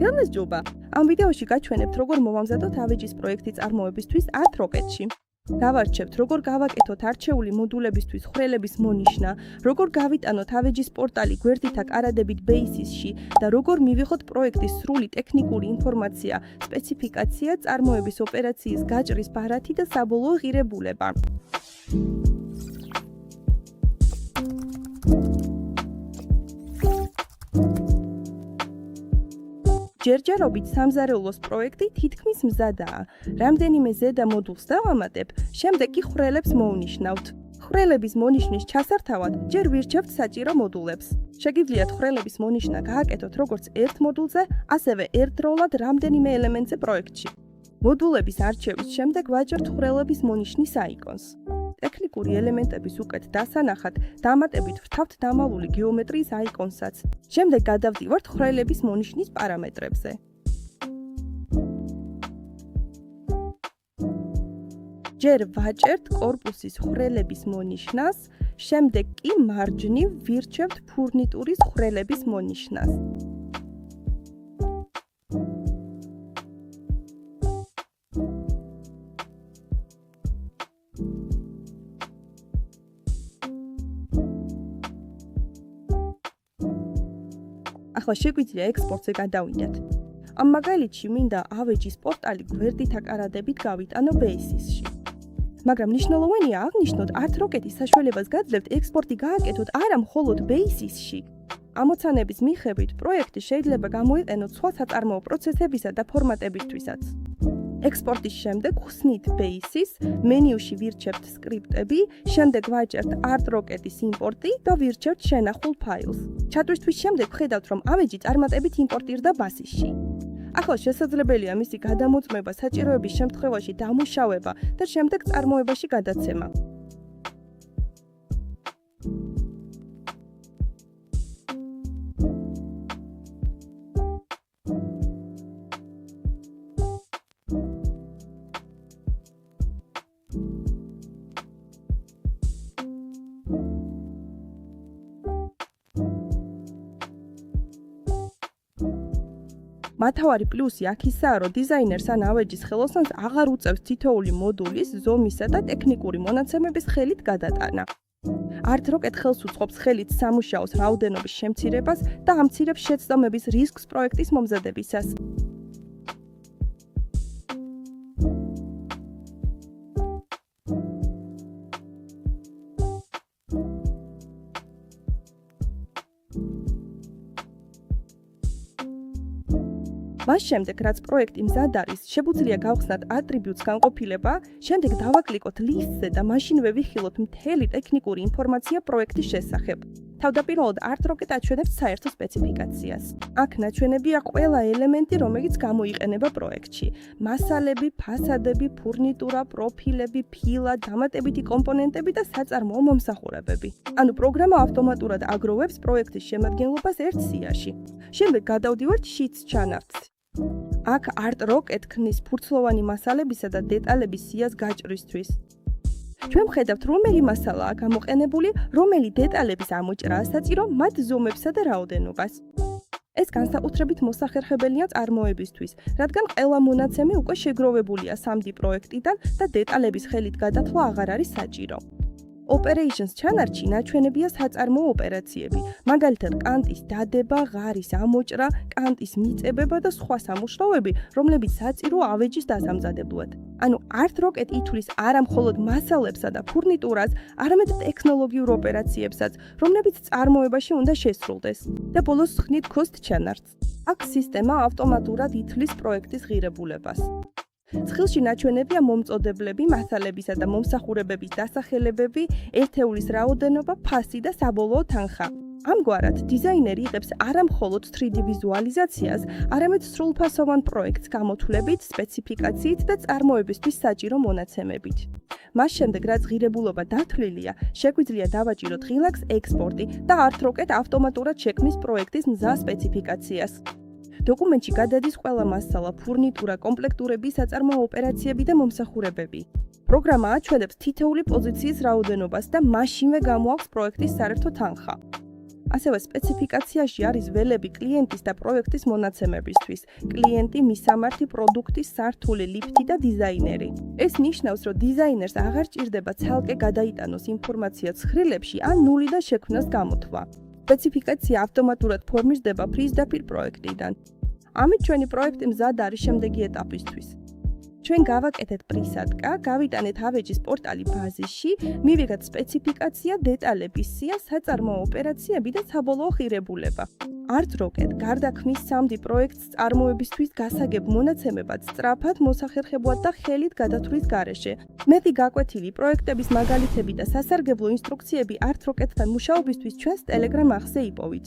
მადლობა. ამ ვიდეოში გაჩვენებთ, როგორ მოვამზადოთ ავეჯის პროექტის წარმოებისთვის Art Rocket-ში. გავარჩევთ, როგორ გავაკეთოთ არჩეული მოდულებისთვის ხვრელების მონიშნა, როგორ გავიტანოთ ავეჯის პორტალი გვერდით აქ არადებით Basis-ში და როგორ მივიღოთ პროექტის სრული ტექნიკური ინფორმაცია, სპეციფიკაცია, წარმოების ოპერაციის გაჭრის ბარათი და საბოლოო ღირებულება. ჯერჯერობით სამზარეულოს პროექტი თითქმის მზადაა. რამდენიმე ზედა მოდულს დავამატებ, შემდეგ კი ხვრელებს მოვნიშნავთ. ხვრელების მონიშნის ჩასართავად ჯერ ვირჩევთ საჭირო მოდულებს. შეგიძლიათ ხვრელების მონიშნა გააკეთოთ როგორც ერთ მოდულზე, ასევე ერთდროულად რამდენიმე ელემენტზე პროექტში. მოდულების არჩევის შემდეგ ვაჭერთ ხვრელების მონიშნის აიკონს. ტექნიკური ელემენტების უკეთ დასანახად დამატებით ვრთავთ დამალული გეომეტრიის აიკონსაც. შემდეგ გადავდივართ ხვრელების მონიშნის პარამეტრებზე. ჯერ ვაჭერთ კორპუსის ხვრელების მონიშნას, შემდეგ კი მარჯვნივ ვირჩევთ ფურნიტურის ხვრელების მონიშნას. ახლა შეგვიძლია ექსპორტზე გადავიდეთ. ამ მაგალითში მინდა ავეჯის პორტალი გვერდით აკარადებით გავიტანო Basis-ში. მაგრამ მნიშვნელოვანია აღნიშნოთ, Art Rocket-ის საშუალებას გაძლევთ ექსპორტი გააკეთოთ არა მხოლოდ Basis-ში. ამოცანების მიხედვით პროექტი შეიძლება გამოიყენოთ სხვა საწარმოო პროცესებისა და ფორმატებისთვისაც. ექსპორტის შემდეგ ხსნით Basis, მენიუში ვირჩევთ სკრიპტები, შემდეგ ვაჭერთ Art Rocket-ის იმპორტი და ვირჩევთ შენახულ ფაილს. ჩატვირთვის შემდეგ ვხედავთ, რომ ავეჯი წარმატებით იმპორტირდა Basis-ში. ახლა შესაძლებელია მისი გადამოწმება, საჭიროების შემთხვევაში დამუშავება და შემდეგ წარმოებაში გადაცემა. მთავარი პლუსი აქ ისაა, რომ დიზაინერს ან ავეჯის ხელოსანს აღარ უწევს თითოეული მოდულის, ზომისა და ტექნიკური მონაცემების ხელით გადატანა. Art Rocket ხელს უწყობს ხელით სამუშაოს რაოდენობის შემცირებას და ამცირებს შეცდომების რისკს პროექტის მომზადებისას. მას შემდეგ, რაც პროექტი მზად არის, შეგვიძლია გავხსნათ ატრიბუტს განყოფილება, შემდეგ დავაკლიკოთ ლისტზე და მაშინვე ვიხილოთ მთელი ტექნიკური ინფორმაცია პროექტის შესახებ. თავდაპირველად Art Rocket აჩვენებს საერთო სპეციფიკაციას. აქ ნაჩვენებია ყველა ელემენტი, რომელიც გამოიყენება პროექტში. მასალები, ფასადები, ფურნიტურა, პროფილები, ფილა, დამატებითი კომპონენტები და საწარმოო მომსახურებები. ანუ პროგრამა ავტომატურად აგროვებს პროექტის შემადგენლობას ერთ სიაში. შემდეგ გადავდივართ Sheets ჩანართს. აქ Art Rocket ქმნის ფურცლოვანი მასალებისა და დეტალების სიას გაჭრისთვის. ჩვენ ვხედავთ, რომელი მასალაა გამოყენებული, რომელი დეტალების ამოჭრაა საჭირო, მათ ზომებსა და რაოდენობას. ეს განსაკუთრებით მოსახერხებელია წარმოებისთვის, რადგან ყველა მონაცემი უკვე შეგროვებულია 3D პროექტიდან და დეტალების ხელით გადათვლა აღარ არის საჭირო. Operations ჩანართში ნაჩვენებია საწარმოო ოპერაციები, მაგალითად კანტის დადება, ღარის ამოჭრა, კანტის მიწებება და სხვა სამუშაოები, რომლებიც საჭიროა ავეჯის დასამზადებლად. ანუ Art Rocket ითვლის არა მხოლოდ მასალებსა და ფურნიტურას, არამედ ტექნოლოგიურ ოპერაციებსაც, რომლებიც წარმოებაში უნდა შესრულდეს. და ბოლოს ხსნით Cost ჩანართს. აქ სისტემა ავტომატურად ითვლის პროექტის ღირებულებას. ცხილში ნაჩვენებია მომწოდებლები, მასალებისა და მომსახურებების დასახელებები, ერთეულის რაოდენობა, ფასი და საბოლოო თანხა. ამგვარად, დიზაინერი იღებს არა მხოლოდ 3D ვიზუალიზაციას, არამედ სრულფასოვან პროექტს გამოთვლებით, სპეციფიკაციით და წარმოებისთვის საჭირო მონაცემებით. მას შემდეგ, რაც ღირებულობა დათვლილია, შეგვიძლია დავაჭიროთ ღილაკს ექსპორტი და Art Rocket ავტომატურად შექმნის პროექტის მზა სპეციფიკაციას. დოკუმენტში გადადის ყველა მასალა, ფურნიტურა, კომპლექტურები, საწარმოო ოპერაციები და მომსახურებები. პროგრამა აჩვენებს თითოეული პოზიციის რაოდენობას და მაშინვე გამოაქვს პროექტის საერთო თანხა. ასევე სპეციფიკაციაში არის ველები კლიენტის და პროექტის მონაცემებისთვის, კლიენტი, მისამართი, პროდუქტი, სართული, ლიფტი და დიზაინერი. ეს ნიშნავს, რომ დიზაინერს აღარ ჭირდება ცალკე გადაიტანოს ინფორმაცია ცხრილებში ან ნულიდან შექმნას გამოთვლა. სპეციფიკაცია ავტომატურად ფორმირდება პირდაპირ პროექტიდან. ამით ჩვენი პროექტი მზად არის შემდეგი ეტაპისთვის. ჩვენ გავაკეთეთ პრისადკა, გავიტანეთ ავეჯის პორტალი ბაზისში, მივიღეთ სპეციფიკაცია, დეტალების სია, საწარმოო ოპერაციები და საბოლოო ღირებულება. არც როკეტ, გარდა ქმის სამდი პროექტს წარმოებისთვის გასაგებ მონაცემებად სწრაფად, მოსახერხებლად და ხელით გადათვლის გარეშე. მეტი გაკვეთილი პროექტების მაგალითები და სასარგებლო ინსტრუქციები არც როკეტთან მუშაობისთვის ჩვენს Telegram axზე იპოვით.